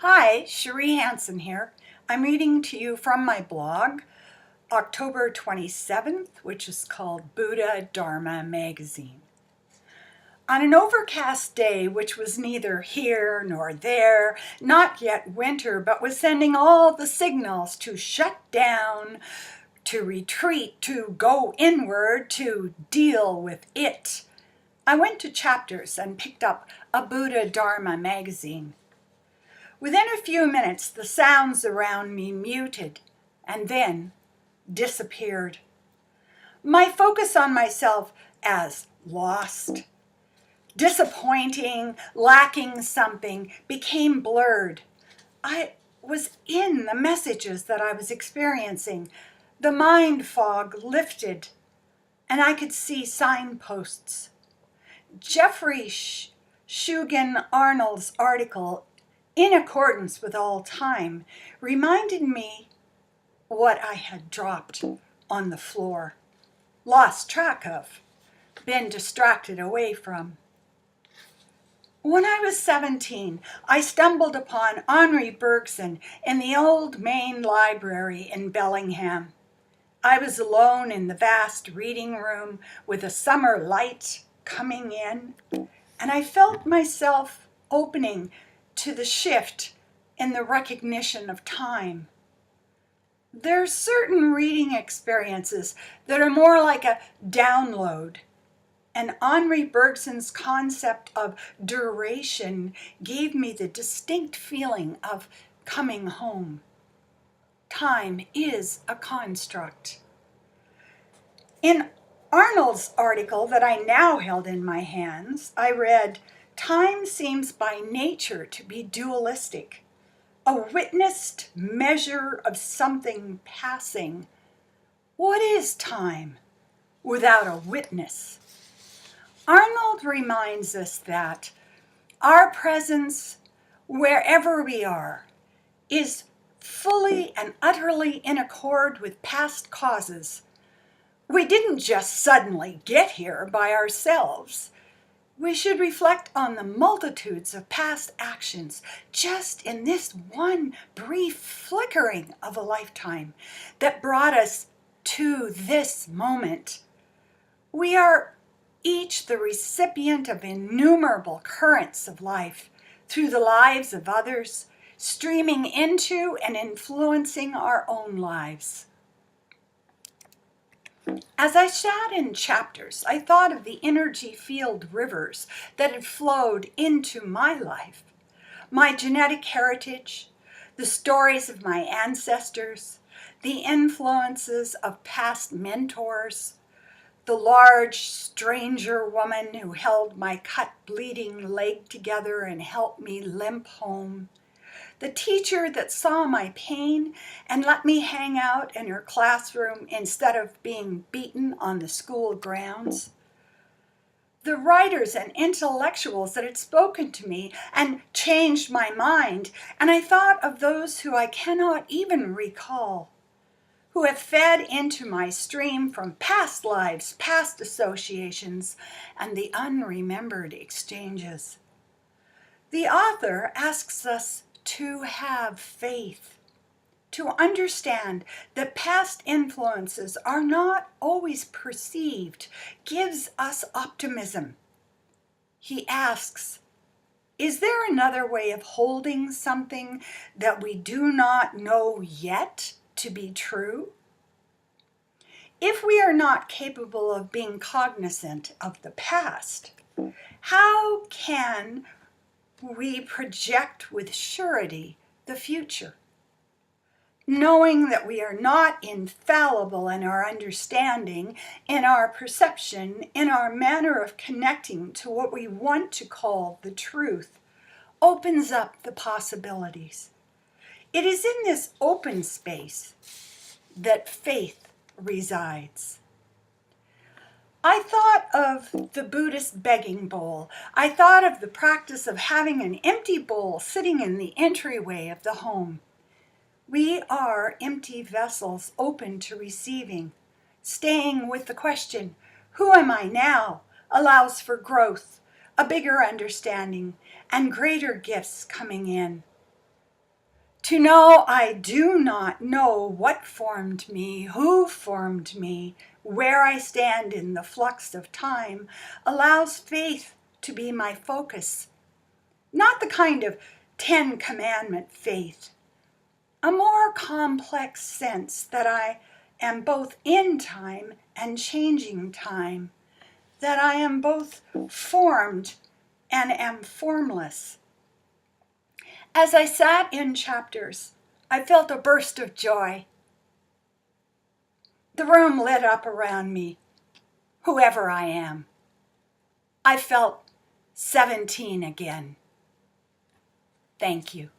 Hi, Cherie Hansen here. I'm reading to you from my blog, October 27th, which is called Buddha Dharma Magazine. On an overcast day, which was neither here nor there, not yet winter, but was sending all the signals to shut down, to retreat, to go inward, to deal with it, I went to Chapters and picked up a Buddha Dharma magazine. Within a few minutes, the sounds around me muted and then disappeared. My focus on myself as lost, disappointing, lacking something became blurred. I was in the messages that I was experiencing. The mind fog lifted, and I could see signposts. Jeffrey Shugan Arnold's article, In Accordance with All Time, reminded me what I had dropped on the floor, lost track of, been distracted away from. When I was 17, I stumbled upon Henri Bergson in the old main library in Bellingham. I was alone in the vast reading room with a summer light coming in, and I felt myself opening to the shift in the recognition of time. There are certain reading experiences that are more like a download, and Henri Bergson's concept of duration gave me the distinct feeling of coming home. Time is a construct. In Arnold's article that I now held in my hands, I read, "Time seems by nature to be dualistic, a witnessed measure of something passing. What is time without a witness?" Arnold reminds us that our presence, wherever we are, is fully and utterly in accord with past causes. We didn't just suddenly get here by ourselves. We should reflect on the multitudes of past actions just in this one brief flickering of a lifetime that brought us to this moment. We are each the recipient of innumerable currents of life through the lives of others, streaming into and influencing our own lives. As I sat in Chapters, I thought of the energy field rivers that had flowed into my life, my genetic heritage, the stories of my ancestors, the influences of past mentors, the large stranger woman who held my cut, bleeding leg together and helped me limp home, the teacher that saw my pain and let me hang out in her classroom instead of being beaten on the school grounds, the writers and intellectuals that had spoken to me and changed my mind, and I thought of those who I cannot even recall, who have fed into my stream from past lives, past associations, and the unremembered exchanges. The author asks us to have faith, to understand that past influences are not always perceived, gives us optimism. He asks, is there another way of holding something that we do not know yet to be true? If we are not capable of being cognizant of the past, how can we project with surety the future? Knowing that we are not infallible in our understanding, in our perception, in our manner of connecting to what we want to call the truth, opens up the possibilities. It is in this open space that faith resides. I thought of the Buddhist begging bowl. I thought of the practice of having an empty bowl sitting in the entryway of the home. We are empty vessels open to receiving. Staying with the question, who am I now, allows for growth, a bigger understanding, and greater gifts coming in. To know I do not know what formed me, who formed me, where I stand in the flux of time, allows faith to be my focus. Not the kind of Ten Commandment faith, a more complex sense that I am both in time and changing time, that I am both formed and am formless. As I sat in chapters, I felt a burst of joy. The room lit up around me, whoever I am. I felt 17 again. Thank you.